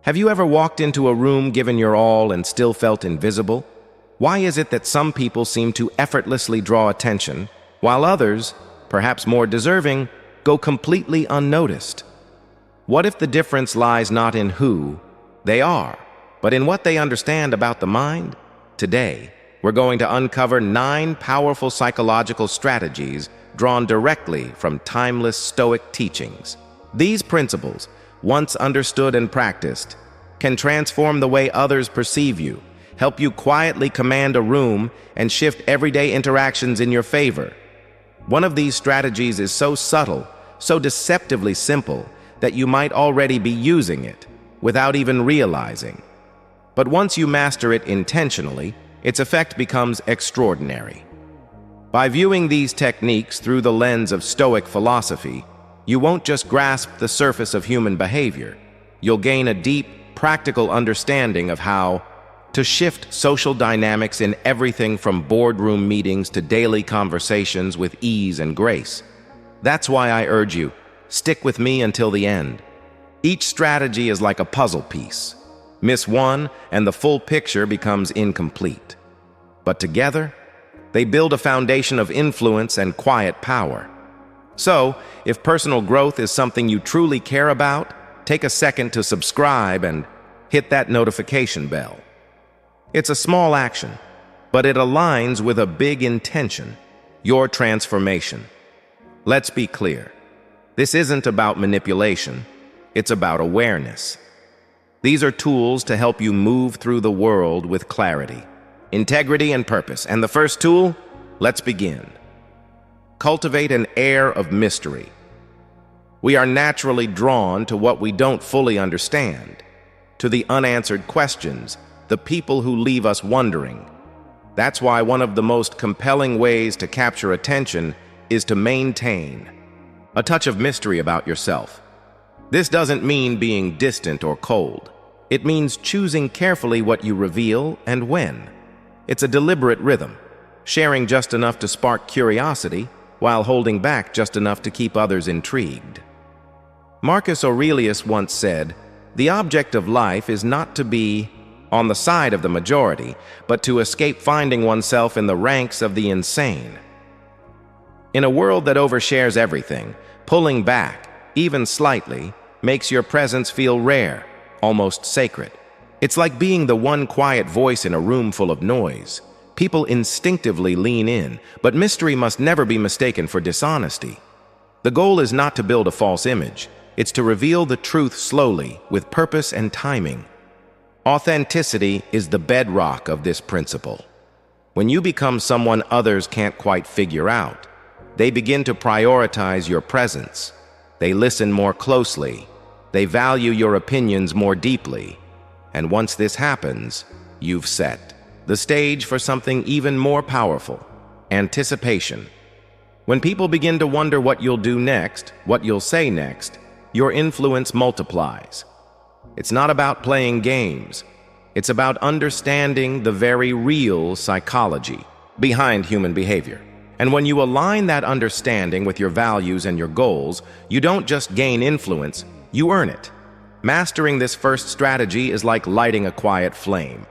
Have you ever walked into a room given your all and still felt invisible? Why is it that some people seem to effortlessly draw attention, while others, perhaps more deserving, go completely unnoticed? What if the difference lies not in who they are, but in what they understand about the mind? Today, we're going to uncover 9 powerful psychological strategies drawn directly from timeless Stoic teachings. These principles, once understood and practiced, can transform the way others perceive you, help you quietly command a room, and shift everyday interactions in your favor. One of these strategies is so subtle, so deceptively simple, that you might already be using it without even realizing. But once you master it intentionally, its effect becomes extraordinary. By viewing these techniques through the lens of Stoic philosophy, you won't just grasp the surface of human behavior. You'll gain a deep, practical understanding of how to shift social dynamics in everything from boardroom meetings to daily conversations with ease and grace. That's why I urge you, stick with me until the end. Each strategy is like a puzzle piece. Miss one, and the full picture becomes incomplete. But together, they build a foundation of influence and quiet power. So, if personal growth is something you truly care about, take a second to subscribe and hit that notification bell. It's a small action, but it aligns with a big intention: your transformation. Let's be clear. This isn't about manipulation. It's about awareness. These are tools to help you move through the world with clarity, integrity, and purpose. And the first tool? Let's begin. Cultivate an air of mystery. We are naturally drawn to what we don't fully understand, to the unanswered questions, the people who leave us wondering. That's why one of the most compelling ways to capture attention is to maintain a touch of mystery about yourself. This doesn't mean being distant or cold. It means choosing carefully what you reveal and when. It's a deliberate rhythm, sharing just enough to spark curiosity while holding back just enough to keep others intrigued. Marcus Aurelius once said, "The object of life is not to be on the side of the majority, but to escape finding oneself in the ranks of the insane." In a world that overshares everything, pulling back, even slightly, makes your presence feel rare, almost sacred. It's like being the one quiet voice in a room full of noise. People instinctively lean in, but mystery must never be mistaken for dishonesty. The goal is not to build a false image. It's to reveal the truth slowly, with purpose and timing. Authenticity is the bedrock of this principle. When you become someone others can't quite figure out, they begin to prioritize your presence. They listen more closely. They value your opinions more deeply. And once this happens, you've set the stage for something even more powerful: anticipation. When people begin to wonder what you'll do next, what you'll say next, your influence multiplies. It's not about playing games. It's about understanding the very real psychology behind human behavior. And when you align that understanding with your values and your goals, you don't just gain influence, you earn it. Mastering this first strategy is like lighting a quiet flame.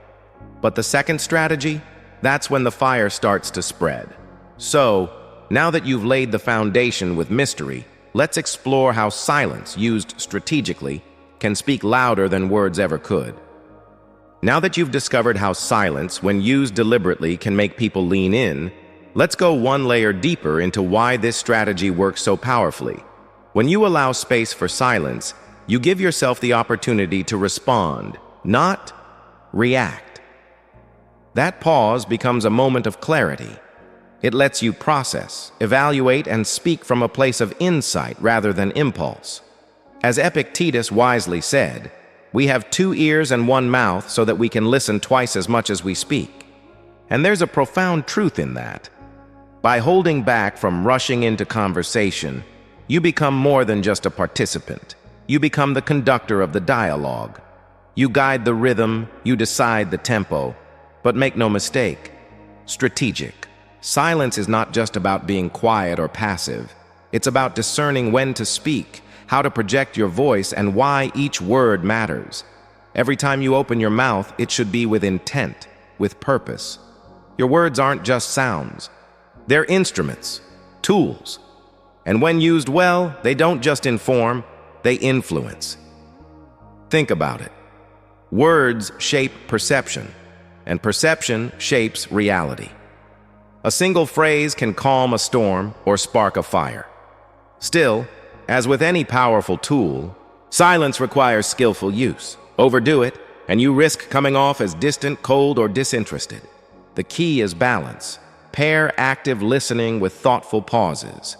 But the second strategy, that's when the fire starts to spread. So, now that you've laid the foundation with mystery, let's explore how silence, used strategically, can speak louder than words ever could. Now that you've discovered how silence, when used deliberately, can make people lean in, let's go one layer deeper into why this strategy works so powerfully. When you allow space for silence, you give yourself the opportunity to respond, not react. That pause becomes a moment of clarity. It lets you process, evaluate, and speak from a place of insight rather than impulse. As Epictetus wisely said, "We have 2 ears and 1 mouth so that we can listen twice as much as we speak." And there's a profound truth in that. By holding back from rushing into conversation, you become more than just a participant. You become the conductor of the dialogue. You guide the rhythm, you decide the tempo, but make no mistake, strategic. Silence is not just about being quiet or passive. It's about discerning when to speak, how to project your voice, and why each word matters. Every time you open your mouth, it should be with intent, with purpose. Your words aren't just sounds. They're instruments, tools. And when used well, they don't just inform, they influence. Think about it. Words shape perception, and perception shapes reality. A single phrase can calm a storm or spark a fire. Still, as with any powerful tool, silence requires skillful use. Overdo it, and you risk coming off as distant, cold, or disinterested. The key is balance. Pair active listening with thoughtful pauses.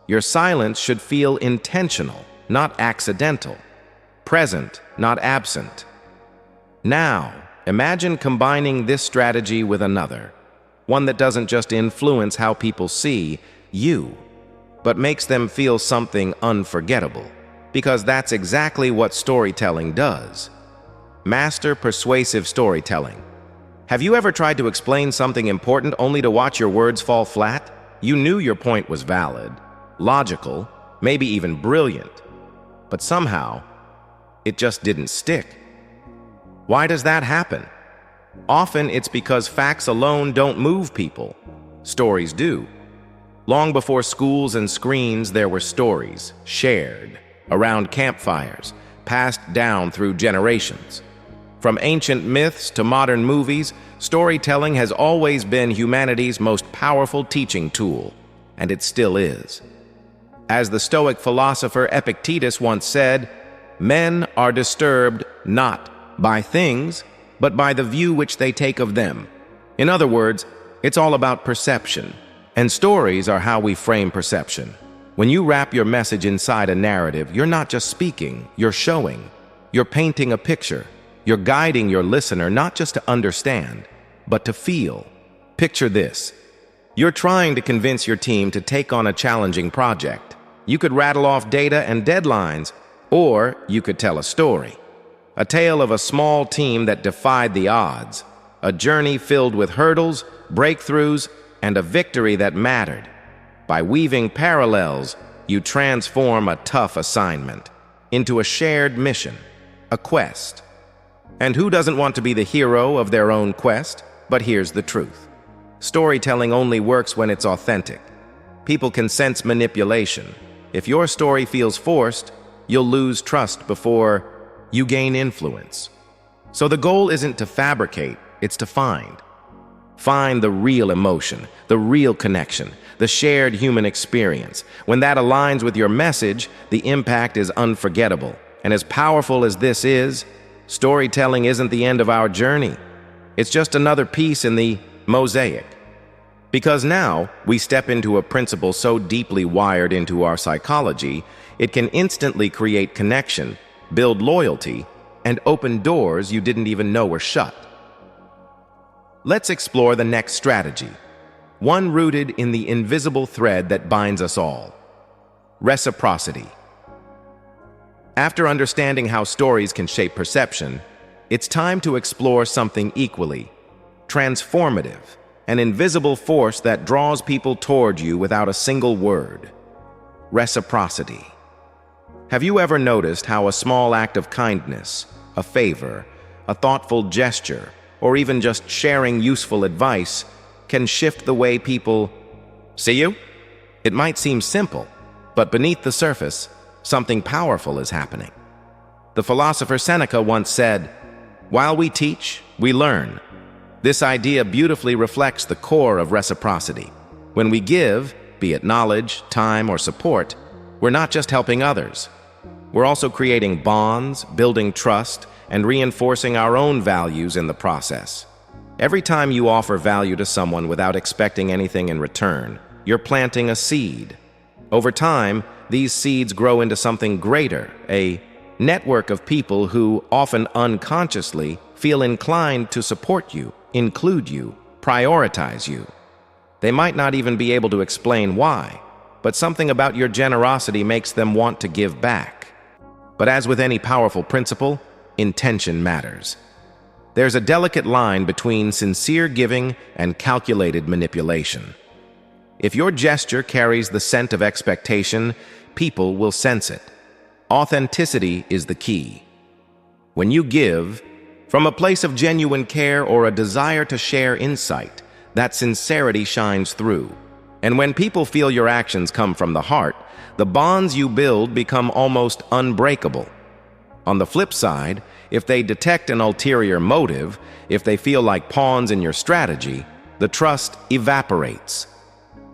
Your silence should feel intentional, not accidental. Present, not absent. Now, imagine combining this strategy with another. One that doesn't just influence how people see you, but makes them feel something unforgettable. Because that's exactly what storytelling does. Master persuasive storytelling. Have you ever tried to explain something important only to watch your words fall flat? You knew your point was valid, logical, maybe even brilliant, but somehow it just didn't stick. Why does that happen? Often it's because facts alone don't move people. Stories do. Long before schools and screens, there were stories, shared, around campfires, passed down through generations. From ancient myths to modern movies, storytelling has always been humanity's most powerful teaching tool, and it still is. As the Stoic philosopher Epictetus once said, "Men are disturbed not by things, but by the view which they take of them." In other words, it's all about perception, and stories are how we frame perception. When you wrap your message inside a narrative, you're not just speaking, you're showing. You're painting a picture. You're guiding your listener not just to understand, but to feel. Picture this. You're trying to convince your team to take on a challenging project. You could rattle off data and deadlines, or you could tell a story. A tale of a small team that defied the odds. A journey filled with hurdles, breakthroughs, and a victory that mattered. By weaving parallels, you transform a tough assignment into a shared mission, a quest. And who doesn't want to be the hero of their own quest? But here's the truth. Storytelling only works when it's authentic. People can sense manipulation. If your story feels forced, you'll lose trust before you gain influence. So the goal isn't to fabricate, it's to find. Find the real emotion, the real connection, the shared human experience. When that aligns with your message, the impact is unforgettable. And as powerful as this is, storytelling isn't the end of our journey. It's just another piece in the mosaic. Because now we step into a principle so deeply wired into our psychology, it can instantly create connection, build loyalty, and open doors you didn't even know were shut. Let's explore the next strategy, one rooted in the invisible thread that binds us all: reciprocity. After understanding how stories can shape perception, it's time to explore something equally transformative, an invisible force that draws people toward you without a single word: reciprocity. Have you ever noticed how a small act of kindness, a favor, a thoughtful gesture, or even just sharing useful advice can shift the way people see you? It might seem simple, but beneath the surface, something powerful is happening. The philosopher Seneca once said, "While we teach, we learn." This idea beautifully reflects the core of reciprocity. When we give, be it knowledge, time, or support, we're not just helping others. We're also creating bonds, building trust, and reinforcing our own values in the process. Every time you offer value to someone without expecting anything in return, you're planting a seed. Over time, these seeds grow into something greater, a network of people who, often unconsciously, feel inclined to support you, include you, prioritize you. They might not even be able to explain why, but something about your generosity makes them want to give back. But as with any powerful principle, intention matters. There's a delicate line between sincere giving and calculated manipulation. If your gesture carries the scent of expectation, people will sense it. Authenticity is the key. When you give, from a place of genuine care or a desire to share insight, that sincerity shines through. And when people feel your actions come from the heart, the bonds you build become almost unbreakable. On the flip side, if they detect an ulterior motive, if they feel like pawns in your strategy, the trust evaporates.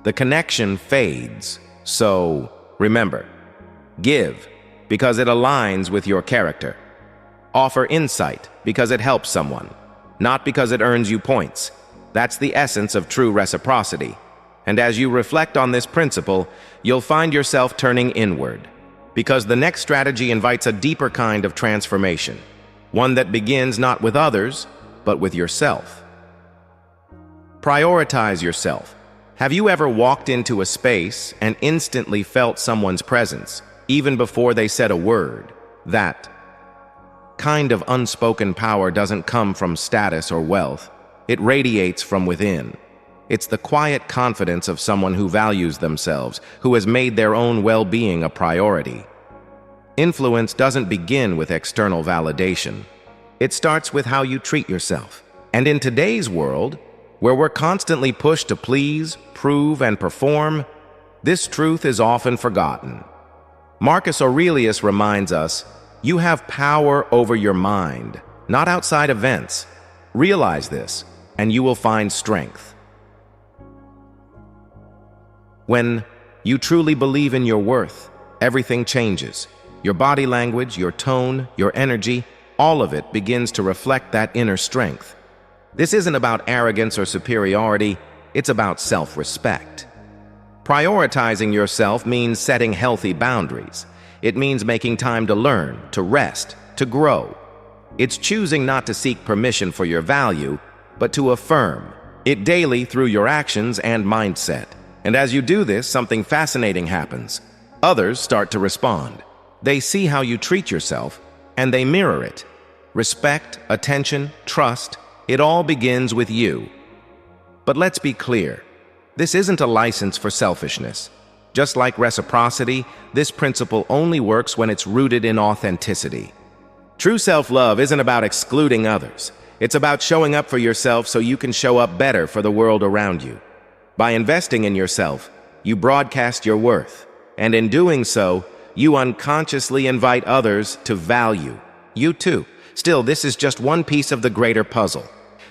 The connection fades. So, remember, give because it aligns with your character. Offer insight because it helps someone, not because it earns you points. That's the essence of true reciprocity. And as you reflect on this principle, you'll find yourself turning inward, because the next strategy invites a deeper kind of transformation, one that begins not with others, but with yourself. Prioritize yourself. Have you ever walked into a space and instantly felt someone's presence, even before they said a word? That kind of unspoken power doesn't come from status or wealth. It radiates from within. It's the quiet confidence of someone who values themselves, who has made their own well-being a priority. Influence doesn't begin with external validation. It starts with how you treat yourself. And in today's world, where we're constantly pushed to please, prove, and perform, this truth is often forgotten. Marcus Aurelius reminds us, you have power over your mind, not outside events. Realize this, and you will find strength. When you truly believe in your worth, everything changes. Your body language, your tone, your energy, all of it begins to reflect that inner strength. This isn't about arrogance or superiority, it's about self-respect. Prioritizing yourself means setting healthy boundaries. It means making time to learn, to rest, to grow. It's choosing not to seek permission for your value, but to affirm it daily through your actions and mindset. And as you do this, something fascinating happens. Others start to respond. They see how you treat yourself, and they mirror it. Respect, attention, trust, it all begins with you. But let's be clear, this isn't a license for selfishness. Just like reciprocity, this principle only works when it's rooted in authenticity. True self-love isn't about excluding others. It's about showing up for yourself so you can show up better for the world around you. By investing in yourself, you broadcast your worth, and in doing so, you unconsciously invite others to value you too. Still, this is just one piece of the greater puzzle.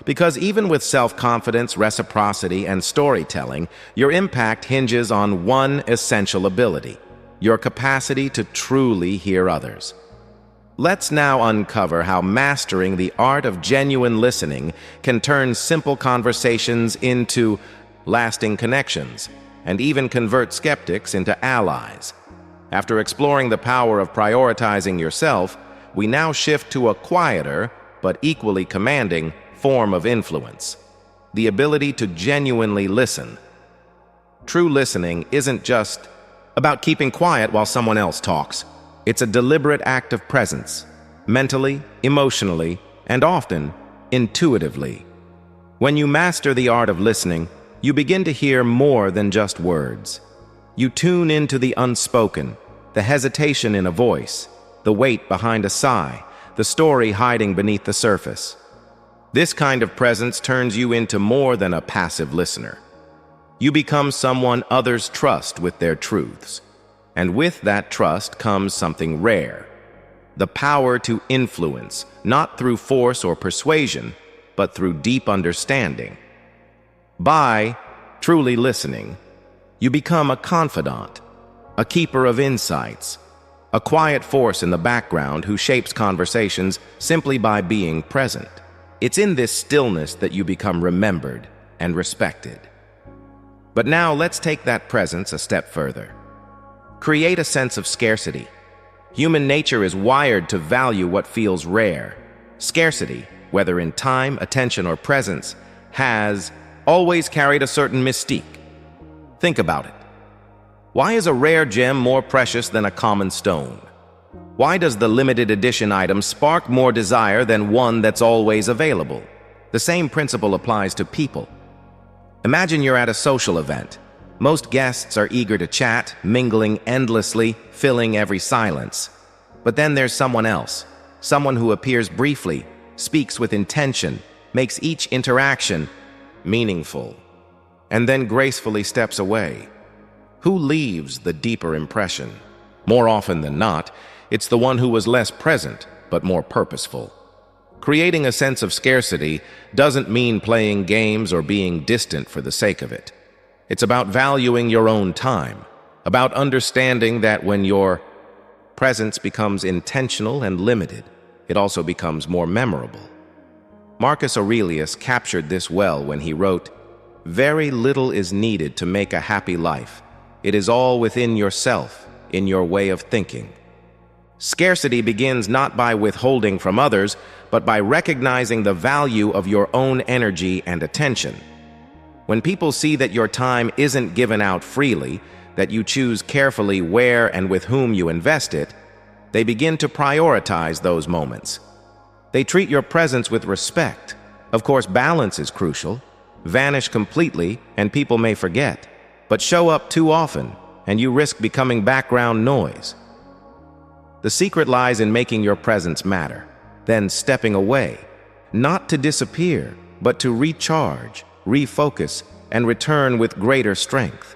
Because even with self-confidence, reciprocity, and storytelling, your impact hinges on one essential ability: your capacity to truly hear others. Let's now uncover how mastering the art of genuine listening can turn simple conversations into lasting connections, and even convert skeptics into allies. After exploring the power of prioritizing yourself, we now shift to a quieter, but equally commanding, form of influence: the ability to genuinely listen. True listening isn't just about keeping quiet while someone else talks. It's a deliberate act of presence, mentally, emotionally, and often intuitively. When you master the art of listening, you begin to hear more than just words. You tune into the unspoken, the hesitation in a voice, the weight behind a sigh, the story hiding beneath the surface. This kind of presence turns you into more than a passive listener. You become someone others trust with their truths. And with that trust comes something rare: the power to influence, not through force or persuasion, but through deep understanding. By truly listening, you become a confidant, a keeper of insights, a quiet force in the background who shapes conversations simply by being present. It's in this stillness that you become remembered and respected. But now let's take that presence a step further. Create a sense of scarcity. Human nature is wired to value what feels rare. Scarcity, whether in time, attention, or presence, has always carried a certain mystique. Think about it. Why is a rare gem more precious than a common stone? Why does the limited edition item spark more desire than one that's always available? The same principle applies to people. Imagine you're at a social event. Most guests are eager to chat, mingling endlessly, filling every silence. But then there's someone else, someone who appears briefly, speaks with intention, makes each interaction meaningful, and then gracefully steps away. Who leaves the deeper impression? More often than not, it's the one who was less present, but more purposeful. Creating a sense of scarcity doesn't mean playing games or being distant for the sake of it. It's about valuing your own time, about understanding that when your presence becomes intentional and limited, it also becomes more memorable. Marcus Aurelius captured this well when he wrote, "Very little is needed to make a happy life. It is all within yourself, in your way of thinking." Scarcity begins not by withholding from others, but by recognizing the value of your own energy and attention. When people see that your time isn't given out freely, that you choose carefully where and with whom you invest it, they begin to prioritize those moments. They treat your presence with respect. Of course, balance is crucial. Vanish completely, and people may forget. But show up too often, and you risk becoming background noise. The secret lies in making your presence matter, then stepping away, not to disappear, but to recharge, refocus, and return with greater strength.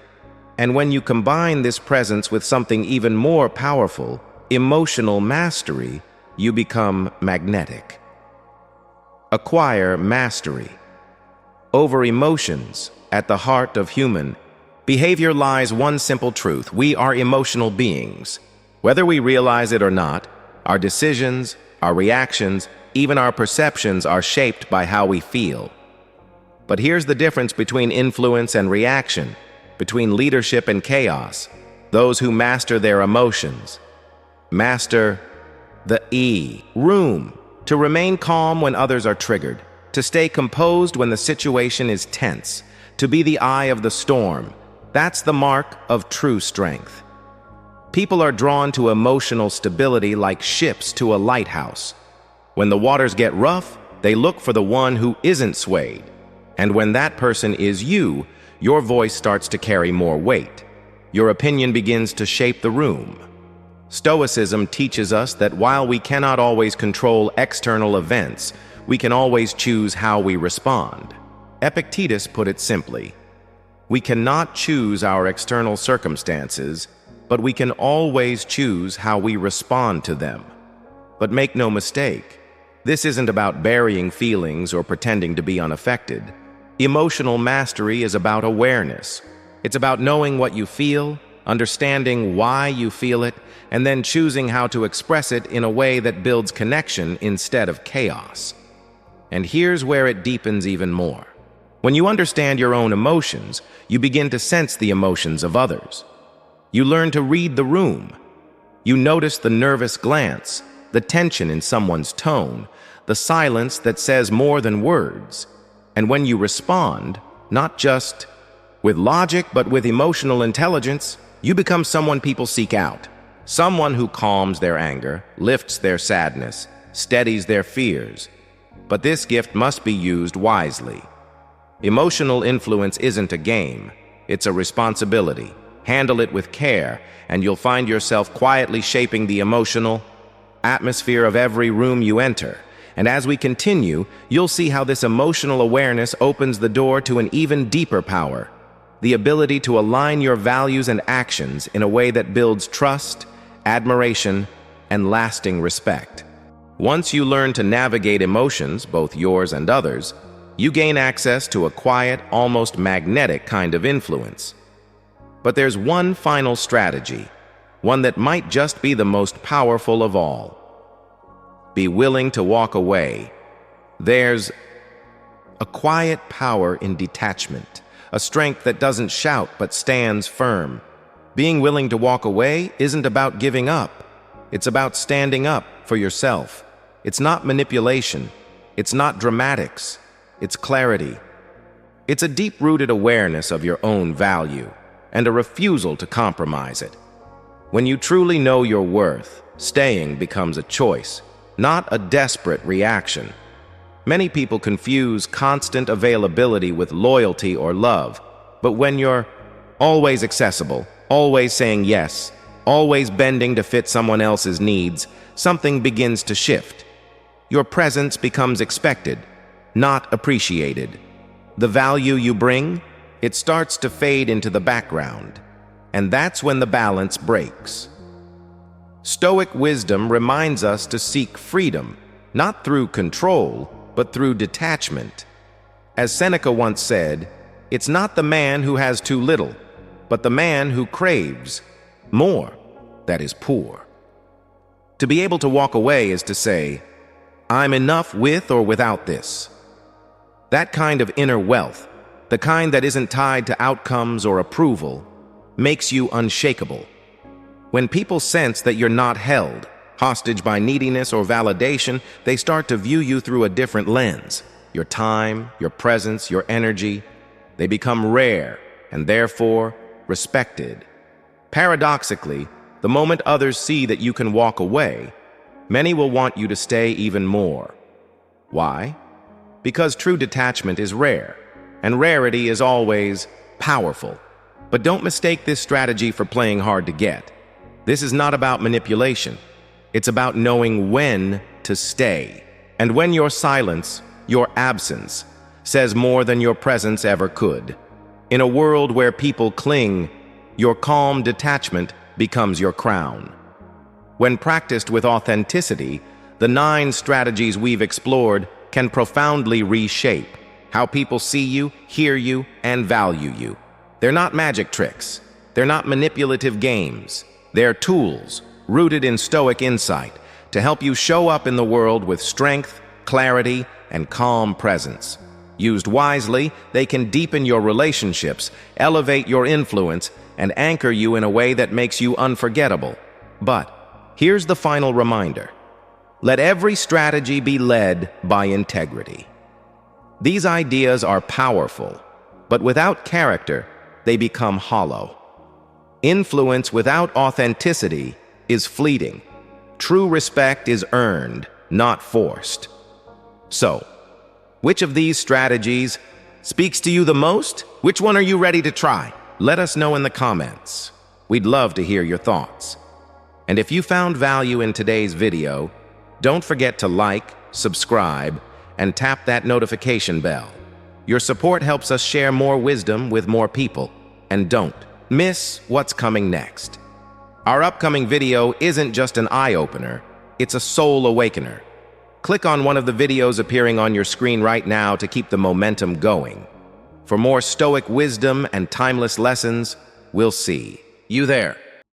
And when you combine this presence with something even more powerful, emotional mastery, you become magnetic. Acquire mastery over emotions. At the heart of human behavior lies one simple truth: we are emotional beings. Whether we realize it or not, our decisions, our reactions, even our perceptions are shaped by how we feel. But here's the difference between influence and reaction, between leadership and chaos. Those who master their emotions master the room, to remain calm when others are triggered, to stay composed when the situation is tense, to be the eye of the storm. That's the mark of true strength. People are drawn to emotional stability like ships to a lighthouse. When the waters get rough, they look for the one who isn't swayed. And when that person is you, your voice starts to carry more weight. Your opinion begins to shape the room. Stoicism teaches us that while we cannot always control external events, we can always choose how we respond. Epictetus put it simply: we cannot choose our external circumstances, but we can always choose how we respond to them. But make no mistake, this isn't about burying feelings or pretending to be unaffected. Emotional mastery is about awareness. It's about knowing what you feel, understanding why you feel it, and then choosing how to express it in a way that builds connection instead of chaos. And here's where it deepens even more. When you understand your own emotions, you begin to sense the emotions of others. You learn to read the room. You notice the nervous glance, the tension in someone's tone, the silence that says more than words. And when you respond, not just with logic, but with emotional intelligence, you become someone people seek out. Someone who calms their anger, lifts their sadness, steadies their fears. But this gift must be used wisely. Emotional influence isn't a game, it's a responsibility. Handle it with care, and you'll find yourself quietly shaping the emotional atmosphere of every room you enter. And as we continue, you'll see how this emotional awareness opens the door to an even deeper power, the ability to align your values and actions in a way that builds trust, admiration, and lasting respect. Once you learn to navigate emotions, both yours and others, you gain access to a quiet, almost magnetic kind of influence. But there's one final strategy, one that might just be the most powerful of all. Be willing to walk away. There's a quiet power in detachment, a strength that doesn't shout but stands firm. Being willing to walk away isn't about giving up. It's about standing up for yourself. It's not manipulation. It's not dramatics. It's clarity. It's a deep-rooted awareness of your own value and a refusal to compromise it. When you truly know your worth, staying becomes a choice, not a desperate reaction. Many people confuse constant availability with loyalty or love, but when you're always accessible, always saying yes, always bending to fit someone else's needs, something begins to shift. Your presence becomes expected, not appreciated. The value you bring, it starts to fade into the background, and that's when the balance breaks. Stoic wisdom reminds us to seek freedom, not through control, but through detachment. As Seneca once said, it's not the man who has too little, but the man who craves more that is poor. To be able to walk away is to say, I'm enough with or without this. That kind of inner wealth, the kind that isn't tied to outcomes or approval, makes you unshakable. When people sense that you're not held hostage by neediness or validation, they start to view you through a different lens. Your time, your presence, your energy, they become rare and therefore respected. Paradoxically, the moment others see that you can walk away, many will want you to stay even more. Why? Because true detachment is rare, and rarity is always powerful. But don't mistake this strategy for playing hard to get. This is not about manipulation. It's about knowing when to stay. And when your silence, your absence, says more than your presence ever could. In a world where people cling, your calm detachment becomes your crown. When practiced with authenticity, the 9 strategies we've explored can profoundly reshape how people see you, hear you, and value you. They're not magic tricks. They're not manipulative games. They're tools rooted in Stoic insight to help you show up in the world with strength, clarity, and calm presence. Used wisely, they can deepen your relationships, elevate your influence, and anchor you in a way that makes you unforgettable. But here's the final reminder. Let every strategy be led by integrity. These ideas are powerful, but without character, they become hollow. Influence without authenticity is fleeting. True respect is earned, not forced. So, which of these strategies speaks to you the most? Which one are you ready to try? Let us know in the comments. We'd love to hear your thoughts. And if you found value in today's video, don't forget to like, subscribe, and tap that notification bell. Your support helps us share more wisdom with more people. And don't miss what's coming next. Our upcoming video isn't just an eye-opener, it's a soul awakener. Click on one of the videos appearing on your screen right now to keep the momentum going. For more Stoic wisdom and timeless lessons, we'll see you there.